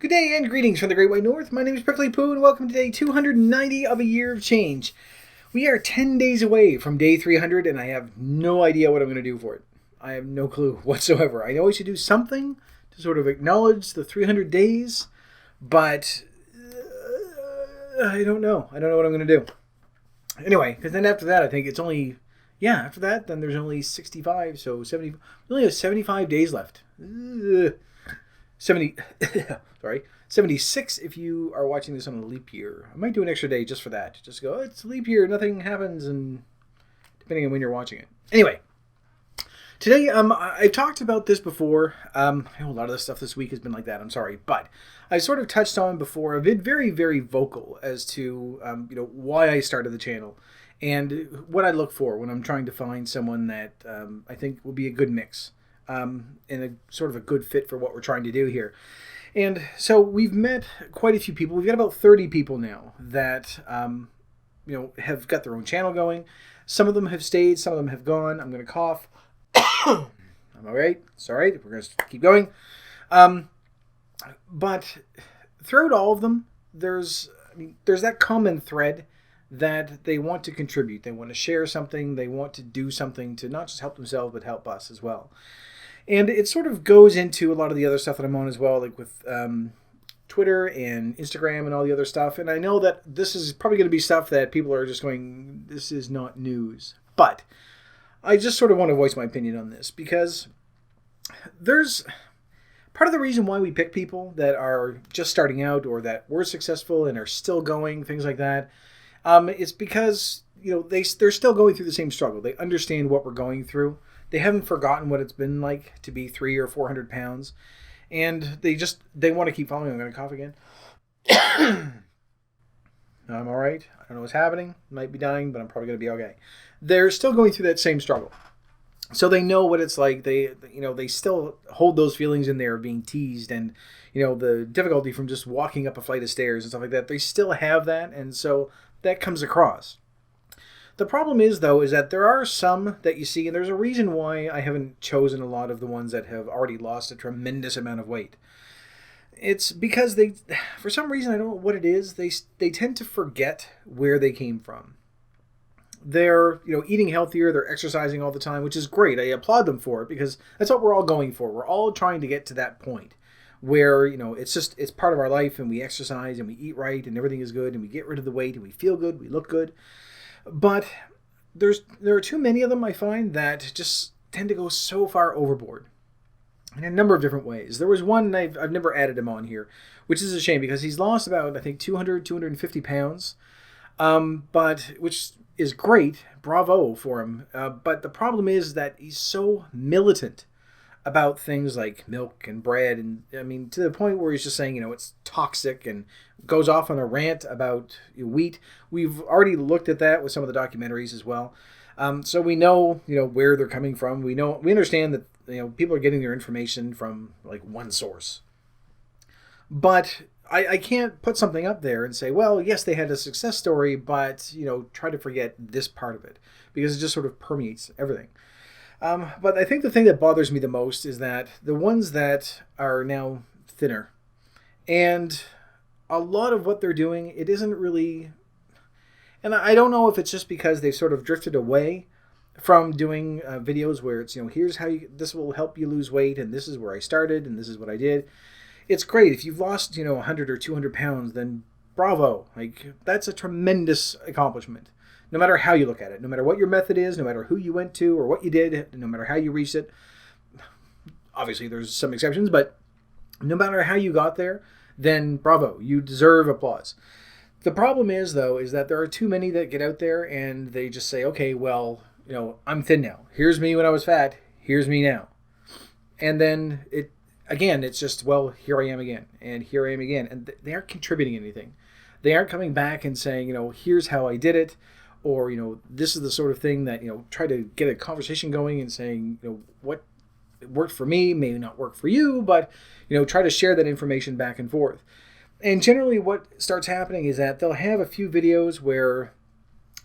Good day and greetings from the Great White North. My name is Prickly Poo and welcome to day 290 of a year of change. We are 10 days away from day 300 and I have no idea what I'm going to do for it. I have no clue whatsoever. I know I should do something to sort of acknowledge the 300 days, but I don't know. I don't know what I'm going to do. Anyway, because then after that I think it's only, after that then there's only 65, so 70, we only have 75 days left. 70, sorry, 76 if you are watching this on a leap year. I might do an extra day just for that. Just go, it's leap year, nothing happens, and depending on when you're watching it. Anyway, today, I've talked about this before. I know a lot of the stuff this week has been like that, I'm sorry. But I sort of touched on before. I've been very, very vocal as to, why I started the channel and what I look for when I'm trying to find someone that I think will be a good mix. And a sort of a good fit for what we're trying to do here. And so we've met quite a few people. We've got about 30 people now that, have got their own channel going. Some of them have stayed, some of them have gone. I'm going to cough. I'm all right. It's all right. We're going to keep going. But throughout all of them, there's that common thread that they want to contribute. They want to share something. They want to do something to not just help themselves, but help us as well. And it sort of goes into a lot of the other stuff that I'm on as well, like with Twitter and Instagram and all the other stuff. And I know that this is probably going to be stuff that people are just going, this is not news. But I just sort of want to voice my opinion on this because there's part of the reason why we pick people that are just starting out or that were successful and are still going, things like that. It's because, they're still going through the same struggle. They understand what we're going through. They haven't forgotten what it's been like to be 300 or 400 pounds. And they want to keep following. I'm going to cough again. I'm all right. I don't know what's happening. Might be dying, but I'm probably going to be okay. They're still going through that same struggle. So they know what it's like. They still hold those feelings in there of being teased and, the difficulty from just walking up a flight of stairs and stuff like that. They still have that. And so that comes across. The problem is, though, is that there are some that you see, and there's a reason why I haven't chosen a lot of the ones that have already lost a tremendous amount of weight. It's because they, for some reason, I don't know what it is, they tend to forget where they came from. They're, eating healthier, they're exercising all the time, which is great. I applaud them for it because that's what we're all going for. We're all trying to get to that point where, it's part of our life and we exercise and we eat right and everything is good and we get rid of the weight and we feel good, we look good. But there are too many of them, I find, that just tend to go so far overboard in a number of different ways. There was one, and I've never added him on here, which is a shame because he's lost about, I think, 250 pounds, but which is great. Bravo for him. But the problem is that he's so militant about things like milk and bread, and to the point where he's just saying, it's toxic and goes off on a rant about wheat. We've already looked at that with some of the documentaries as well. So we know, where they're coming from. We understand that, people are getting their information from like one source. But I can't put something up there and say, well, yes, they had a success story, but, try to forget this part of it because it just sort of permeates everything. But I think the thing that bothers me the most is that the ones that are now thinner and a lot of what they're doing, it isn't really, and I don't know if it's just because they've sort of drifted away from doing videos where it's, here's how this will help you lose weight and this is where I started and this is what I did. It's great. If you've lost, 100 or 200 pounds, then bravo. Like, that's a tremendous accomplishment. No matter how you look at it, no matter what your method is, no matter who you went to or what you did, no matter how you reached it. Obviously, there's some exceptions, but no matter how you got there, then bravo, you deserve applause. The problem is, though, is that there are too many that get out there and they just say, okay, well, I'm thin now. Here's me when I was fat. Here's me now. And then it's just, well, here I am again, and here I am again. And they aren't contributing anything. They aren't coming back and saying, here's how I did it. Or, this is the sort of thing that, try to get a conversation going and saying, what worked for me may not work for you, but, try to share that information back and forth. And generally what starts happening is that they'll have a few videos where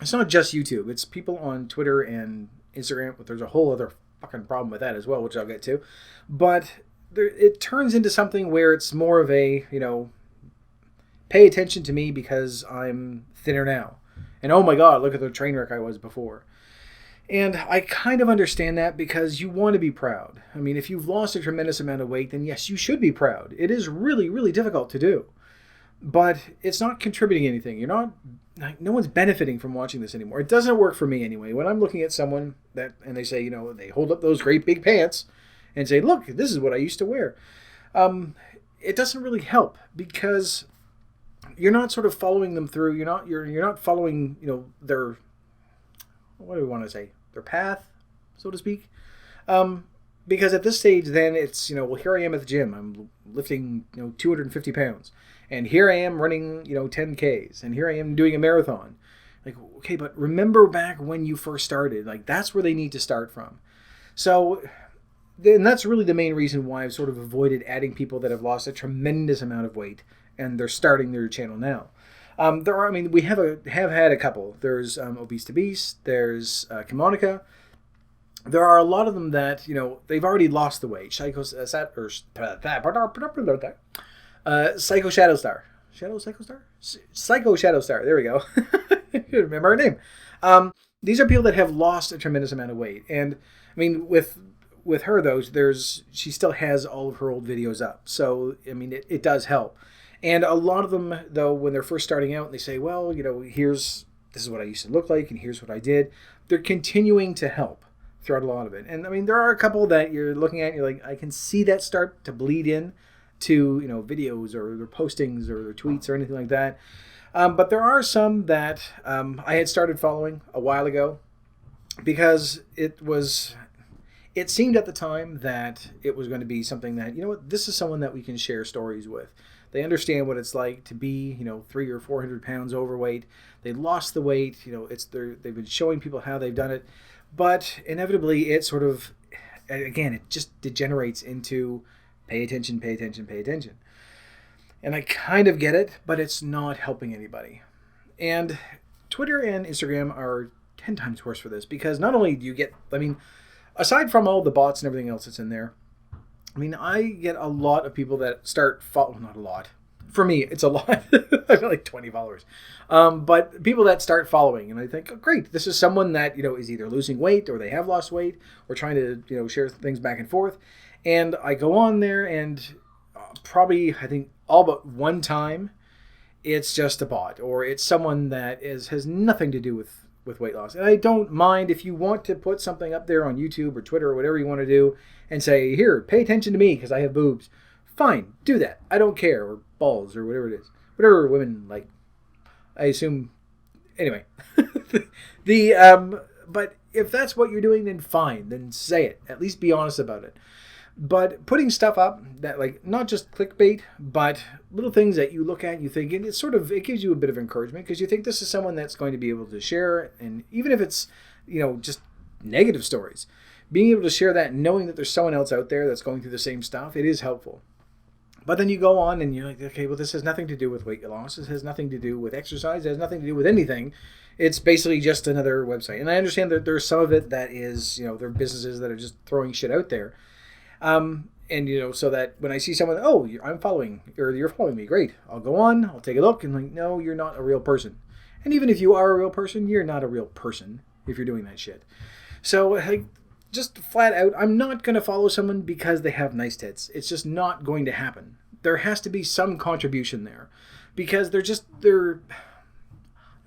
it's not just YouTube. It's people on Twitter and Instagram, but there's a whole other fucking problem with that as well, which I'll get to. But it turns into something where it's more of a, pay attention to me because I'm thinner now. And oh my God, look at the train wreck I was before. And I kind of understand that because you want to be proud. I mean, if you've lost a tremendous amount of weight, then yes, you should be proud. It is really, really difficult to do. But it's not contributing anything. No one's benefiting from watching this anymore. It doesn't work for me anyway. When I'm looking at someone and they say, they hold up those great big pants and say, look, this is what I used to wear. It doesn't really help because you're not sort of following them through. You're not following, their, what do we want to say? Their path, so to speak. Because at this stage, then it's, well, here I am at the gym. I'm lifting, 250 pounds. And here I am running, 10Ks. And here I am doing a marathon. Like, okay, but remember back when you first started. Like, that's where they need to start from. So, and that's really the main reason why I've sort of avoided adding people that have lost a tremendous amount of weight. And they're starting their channel now. We have had a couple. There's Obese to Beast. There's Kimonica. There are a lot of them that, they've already lost the weight. Psycho Shadow Star. Psycho Shadow Star. There we go. Remember her name. These are people that have lost a tremendous amount of weight. And, I mean, with her, though, she still has all of her old videos up. So, I mean, it does help. And a lot of them, though, when they're first starting out, and they say, well, this is what I used to look like, and here's what I did. They're continuing to help throughout a lot of it. And I mean, there are a couple that you're looking at and you're like, I can see that start to bleed in to, videos or their postings or their tweets or anything like that. But there are some that I had started following a while ago because it seemed at the time that it was going to be something that, this is someone that we can share stories with. They understand what it's like to be, 300 or 400 pounds overweight. They lost the weight. They've been showing people how they've done it. But inevitably, it sort of, again, it just degenerates into pay attention, pay attention, pay attention. And I kind of get it, but it's not helping anybody. And Twitter and Instagram are 10 times worse for this because not only do you get, aside from all the bots and everything else that's in there, I get a lot of people that start following, not a lot. For me, it's a lot. I've got like 20 followers. But people that start following, and I think, oh, great, this is someone that, is either losing weight or they have lost weight or trying to, share things back and forth. And I go on there and probably, I think, all but one time, it's just a bot or it's someone that has nothing to do with weight loss. And I don't mind if you want to put something up there on YouTube or Twitter or whatever you want to do and say, here, pay attention to me because I have boobs. Fine, do that. I don't care. Or balls or whatever it is. Whatever women like. I assume. Anyway. But if that's what you're doing, then fine. Then say it. At least be honest about it. But putting stuff up that, like, not just clickbait, but little things that you look at and you think, and it gives you a bit of encouragement because you think this is someone that's going to be able to share. And even if it's, just negative stories, being able to share that and knowing that there's someone else out there that's going through the same stuff, it is helpful. But then you go on and you're like, okay, well, this has nothing to do with weight loss. This has nothing to do with exercise. It has nothing to do with anything. It's basically just another website. And I understand that there's some of it that is, there are businesses that are just throwing shit out there. And, so that when I see someone, oh, I'm following, or you're following me, great. I'll go on, I'll take a look, and like, no, you're not a real person. And even if you are a real person, you're not a real person if you're doing that shit. So, just flat out, I'm not going to follow someone because they have nice tits. It's just not going to happen. There has to be some contribution there. Because I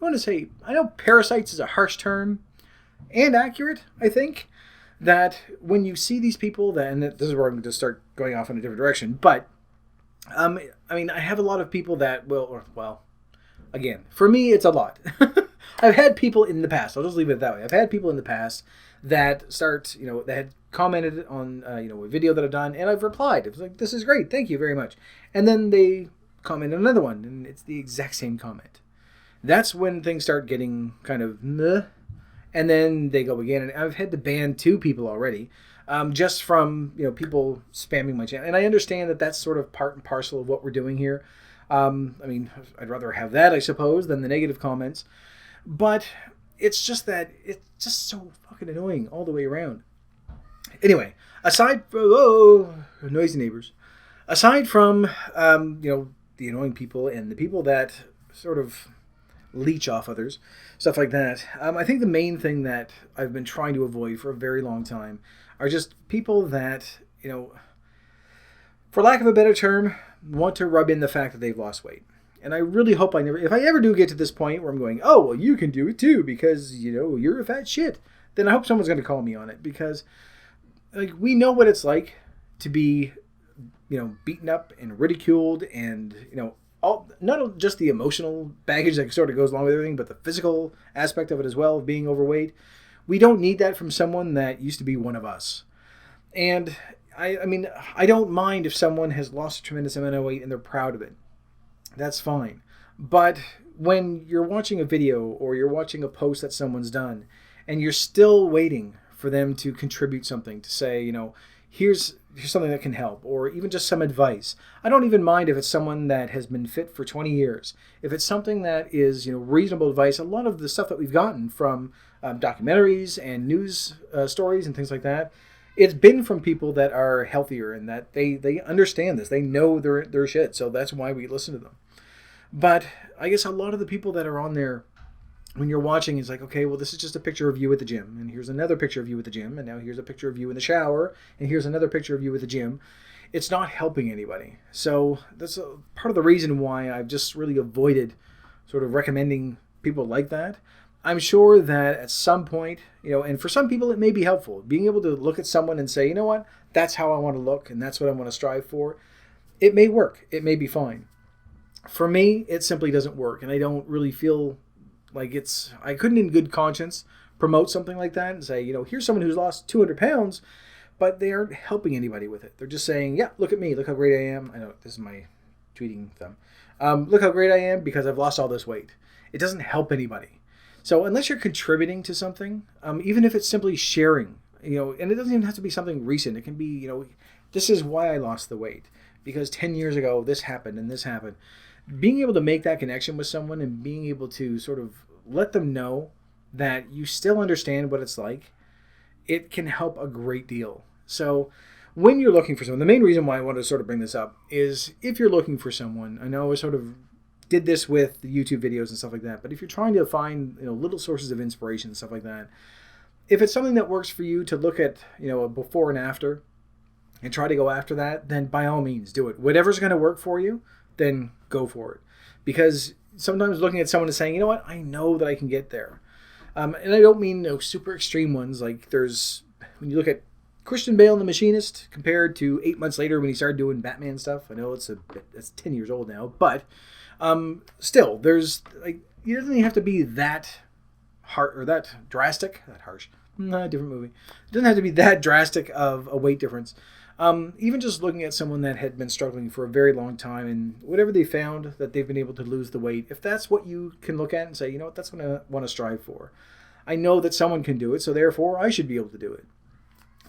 want to say, I know parasites is a harsh term and accurate, I think. That when you see these people, and this is where I'm going to start going off in a different direction, but I have a lot of people that again, for me, it's a lot. I've had people in the past, I'll just leave it that way. I've had people in the past that that had commented on, a video that I've done, and I've replied. It was like, this is great, thank you very much. And then they comment on another one, and it's the exact same comment. That's when things start getting kind of meh. And then they go again, and I've had to ban 2 people already, just from people spamming my channel. And I understand that that's sort of part and parcel of what we're doing here. I'd rather have that, I suppose, than the negative comments. But it's just that it's just so fucking annoying all the way around. Anyway, aside from noisy neighbors, aside from the annoying people and the people that sort of leech off others, stuff like that. I think the main thing that I've been trying to avoid for a very long time are just people that, for lack of a better term, want to rub in the fact that they've lost weight. And I really hope if I ever do get to this point where I'm going, oh, well, you can do it too because, you're a fat shit, then I hope someone's going to call me on it because, we know what it's like to be, beaten up and ridiculed and, all, not just the emotional baggage that sort of goes along with everything, but the physical aspect of it as well, of being overweight. We don't need that from someone that used to be one of us. And I don't mind if someone has lost a tremendous amount of weight and they're proud of it. That's fine. But when you're watching a video or you're watching a post that someone's done and you're still waiting for them to contribute something, to say, here's something that can help, or even just some advice. I don't even mind if it's someone that has been fit for 20 years. If it's something that is, reasonable advice, a lot of the stuff that we've gotten from documentaries and news stories and things like that, it's been from people that are healthier and that they understand this. They know their shit, so that's why we listen to them. But I guess a lot of the people that are on there, when you're watching, it's like, okay, well, this is just a picture of you at the gym, and here's another picture of you at the gym, and now here's a picture of you in the shower, and here's another picture of you at the gym. It's not helping anybody. So that's part of the reason why I've just really avoided sort of recommending people like that. I'm sure that at some point, and for some people it may be helpful, being able to look at someone and say, you know what, that's how I want to look, and that's what I want to strive for. It may work. It may be fine. For me, it simply doesn't work, and I don't really feel like I couldn't in good conscience promote something like that and say, here's someone who's lost 200 pounds, but they aren't helping anybody with it. They're just saying, yeah, look at me. Look how great I am. I know this is my tweeting thumb. Look how great I am because I've lost all this weight. It doesn't help anybody. So unless you're contributing to something, even if it's simply sharing, and it doesn't even have to be something recent. It can be, this is why I lost the weight because 10 years ago, this happened and this happened. Being able to make that connection with someone and being able to sort of let them know that you still understand what it's like, it can help a great deal. So when you're looking for someone, the main reason why I want to sort of bring this up is if you're looking for someone, I know I sort of did this with the YouTube videos and stuff like that, but if you're trying to find little sources of inspiration and stuff like that, if it's something that works for you to look at a before and after and try to go after that, then by all means do it. Whatever's going to work for you, then go for it. Because sometimes looking at someone and saying, you know what, I know that I can get there. And I don't mean super extreme ones. Like when you look at Christian Bale in The Machinist compared to 8 months later when he started doing Batman stuff. I know it's 10 years old now, but still, there's it doesn't even have to be that hard or that drastic. That harsh. Different movie. It doesn't have to be that drastic of a weight difference. Even just looking at someone that had been struggling for a very long time and whatever they found that they've been able to lose the weight, if that's what you can look at and say, that's what I want to strive for. I know that someone can do it, so therefore I should be able to do it.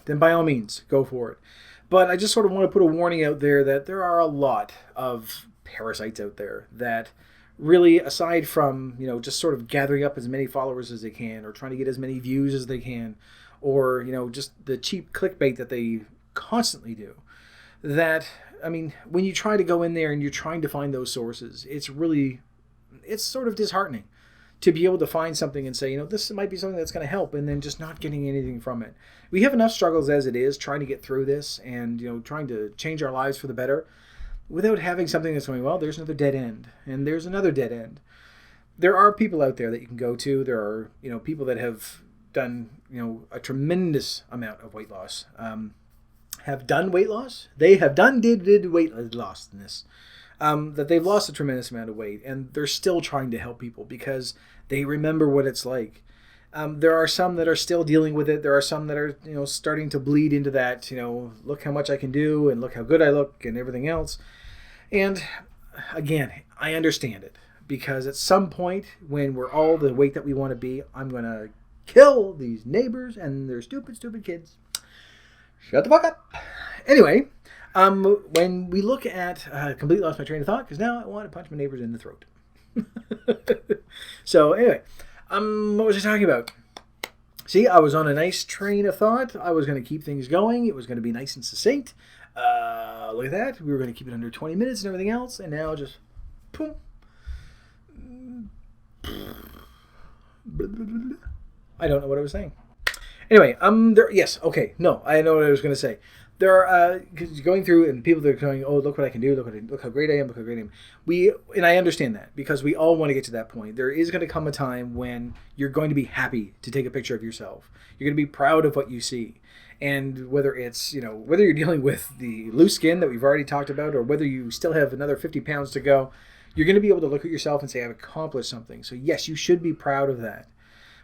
Then by all means, go for it. But I just sort of want to put a warning out there that there are a lot of parasites out there that really, aside from, just sort of gathering up as many followers as they can or trying to get as many views as they can or, just the cheap clickbait that they constantly do, that when you try to go in there and you're trying to find those sources, it's sort of disheartening to be able to find something and say, this might be something that's going to help, and then just not getting anything from it. We have enough struggles as it is trying to get through this and trying to change our lives for the better without having something that's going, well, there's another dead end and there's another dead end. There are people out there that you can go to. There are people that have done a tremendous amount of weight loss. Have done weight loss. They have did weight loss in this. That they've lost a tremendous amount of weight, and they're still trying to help people because they remember what it's like. There are some that are still dealing with it. There are some that are starting to bleed into that. Look how much I can do, and look how good I look, and everything else. And again, I understand it because at some point when we're all the weight that we want to be, I'm gonna kill these neighbors and their stupid kids. Shut the fuck up. Anyway, when we look at, completely lost my train of thought because now I want to punch my neighbors in the throat. So anyway, what was I talking about? See, I was on a nice train of thought. I was going to keep things going. It was going to be nice and succinct. Look at that. We were going to keep it under 20 minutes and everything else. And now just, boom. I don't know what I was saying. Anyway, there. Yes, okay. No, I know what I was going to say. There are going through, and people that are going, oh, look what I can do, look how great I am, look how great I am. And I understand that, because we all want to get to that point. There is going to come a time when you're going to be happy to take a picture of yourself. You're going to be proud of what you see. And whether it's, whether you're dealing with the loose skin that we've already talked about, or whether you still have another 50 pounds to go, you're going to be able to look at yourself and say, I've accomplished something. So yes, you should be proud of that.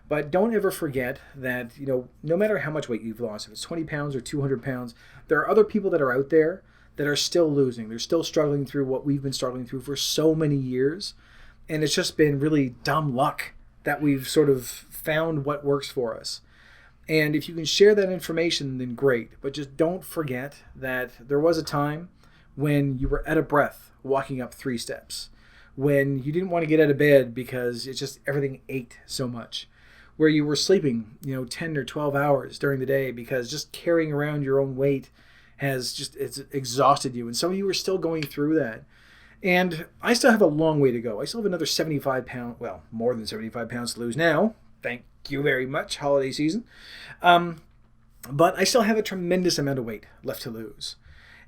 But don't ever forget that, no matter how much weight you've lost, if it's 20 pounds or 200 pounds, there are other people that are out there that are still losing. They're still struggling through what we've been struggling through for so many years. And it's just been really dumb luck that we've sort of found what works for us. And if you can share that information, then great. But just don't forget that there was a time when you were out of breath walking up 3 steps, when you didn't want to get out of bed because it's just everything ached so much, where you were sleeping, 10 or 12 hours during the day because just carrying around your own weight it's exhausted you. And some of you are still going through that. And I still have a long way to go. I still have another 75 pounds, well, more than 75 pounds to lose now. Thank you very much, holiday season. But I still have a tremendous amount of weight left to lose.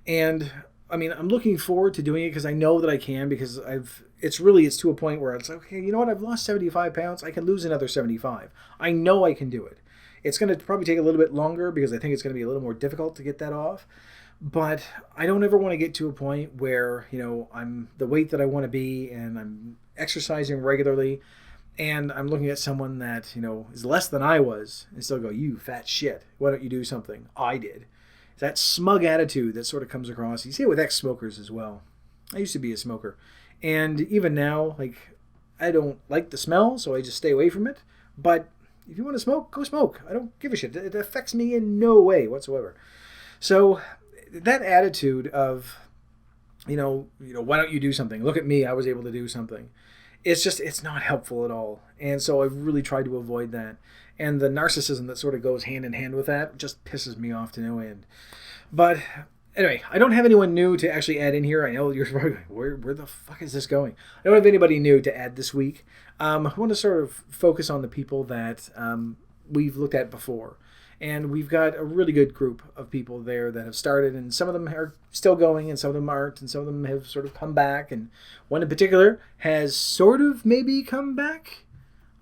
And I'm looking forward to doing it because I know that I can, because it's to a point where it's okay, you know what, I've lost 75 pounds, I can lose another 75. I know I can do it. It's going to probably take a little bit longer because I think it's going to be a little more difficult to get that off. But I don't ever want to get to a point where, I'm the weight that I want to be and I'm exercising regularly and I'm looking at someone that, is less than I was and still go, you fat shit, why don't you do something? I did. That smug attitude that sort of comes across. You see it with ex-smokers as well. I used to be a smoker. And even now, I don't like the smell, so I just stay away from it. But if you want to smoke, go smoke. I don't give a shit. It affects me in no way whatsoever. So that attitude of, why don't you do something? Look at me, I was able to do something. It's not helpful at all. And so I've really tried to avoid that. And the narcissism that sort of goes hand in hand with that just pisses me off to no end. But anyway, I don't have anyone new to actually add in here. I know you're probably going, where the fuck is this going? I don't have anybody new to add this week. I want to sort of focus on the people that we've looked at before. And we've got a really good group of people there that have started, and some of them are still going, and some of them aren't, and some of them have sort of come back, and one in particular has sort of maybe come back.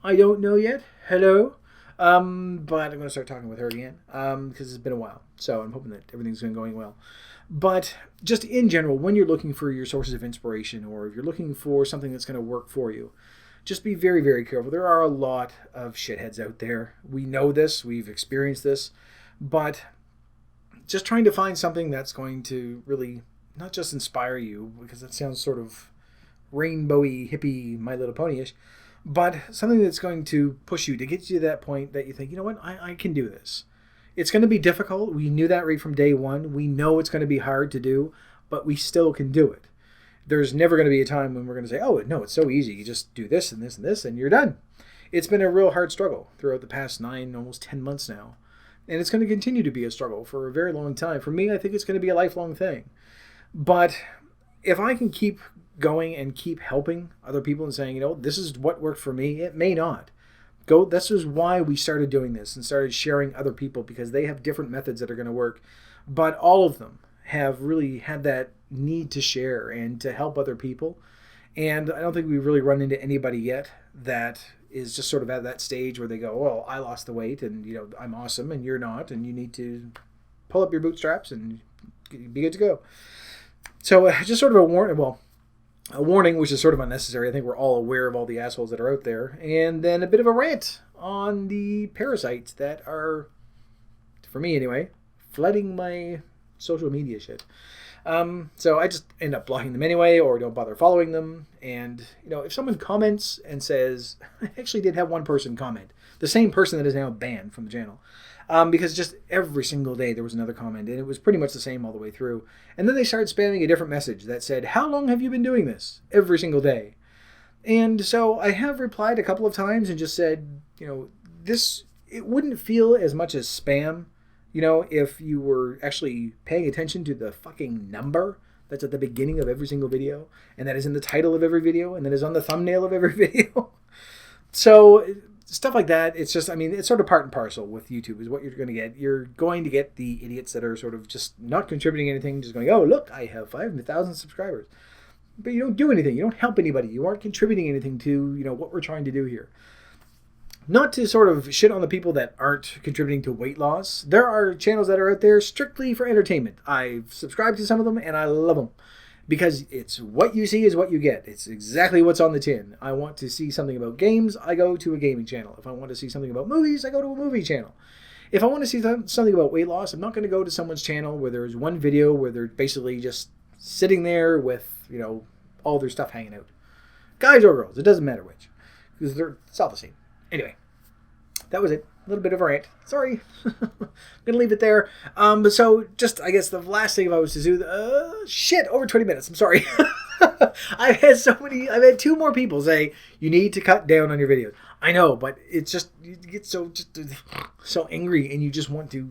I don't know yet. Hello. But I'm going to start talking with her again because it's been a while. So I'm hoping that everything's been going well. But just in general, when you're looking for your sources of inspiration, or if you're looking for something that's going to work for you, just be very, very careful. There are a lot of shitheads out there. We know this. We've experienced this. But just trying to find something that's going to really not just inspire you, because that sounds sort of rainbowy, hippie, My Little Pony-ish, but something that's going to push you to get you to that point that you think, you know what, I can do this. It's going to be difficult. We knew that right from day one. We know it's going to be hard to do, but we still can do it. There's never going to be a time when we're going to say, oh, no, it's so easy. You just do this and this and this, and you're done. It's been a real hard struggle throughout the past 9, almost 10 months now. And it's going to continue to be a struggle for a very long time. For me, I think it's going to be a lifelong thing. But if I can keep going and keep helping other people and saying, this is what worked for me, it may not. This is why we started doing this and started sharing other people, because they have different methods that are going to work. But all of them have really had that need to share and to help other people. And I don't think we've really run into anybody yet that is just sort of at that stage where they go, well, I lost the weight and, I'm awesome and you're not, and you need to pull up your bootstraps and be good to go. So just sort of a warning, which is sort of unnecessary. I think we're all aware of all the assholes that are out there. And then a bit of a rant on the parasites that are, for me anyway, flooding my social media shit. So I just end up blocking them anyway, or don't bother following them. And, if someone comments and says, I actually did have one person comment, the same person that is now banned from the channel. Because just every single day there was another comment, and it was pretty much the same all the way through. And then they started spamming a different message that said, how long have you been doing this? Every single day. And so I have replied a couple of times and just said, this it wouldn't feel as much as spam, you know, if you were actually paying attention to the fucking number that's at the beginning of every single video, and that is in the title of every video, and that is on the thumbnail of every video. So stuff like that, it's just, I mean, it's sort of part and parcel with YouTube is what you're going to get. You're going to get the idiots that are sort of just not contributing anything, just going, oh, look, I have 5,000 subscribers. But you don't do anything. You don't help anybody. You aren't contributing anything to, you know, what we're trying to do here. Not to sort of shit on the people that aren't contributing to weight loss. There are channels that are out there strictly for entertainment. I've subscribed to some of them, and I love them. Because it's what you see is what you get. It's exactly what's on the tin. I want to see something about games, I go to a gaming channel. If I want to see something about movies, I go to a movie channel. If I want to see something about weight loss, I'm not going to go to someone's channel where there's one video where they're basically just sitting there with, you know, all their stuff hanging out. Guys or girls, it doesn't matter which. Because it's all the same. Anyway, that was it. A little bit of a rant. Sorry. I'm going to leave it there. So, just, I guess, the last thing if I was to do... shit, over 20 minutes. I'm sorry. I've had 2 more people say, you need to cut down on your videos. I know, but it's just, you get so angry, and you just want to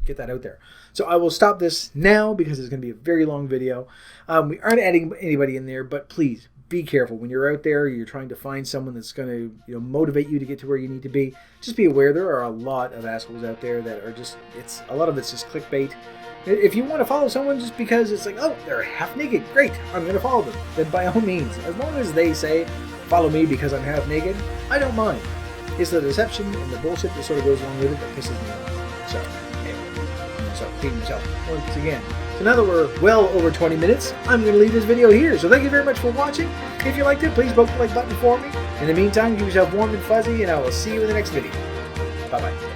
get that out there. So I will stop this now, because it's going to be a very long video. We aren't adding anybody in there, but please, be careful when you're out there. You're trying to find someone that's going to, you know, motivate you to get to where you need to be. Just be aware there are a lot of assholes out there that are just, a lot of it's just clickbait. If you want to follow someone just because it's like, oh, they're half naked, great, I'm going to follow them, then by all means, as long as they say follow me because I'm half naked, I don't mind. It's the deception and the bullshit that sort of goes along with it that pisses me off. So anyway, so repeating myself once again. So now that we're well over 20 minutes, I'm going to leave this video here. So thank you very much for watching. If you liked it, please poke the like button for me. In the meantime, keep yourself warm and fuzzy, and I will see you in the next video. Bye-bye.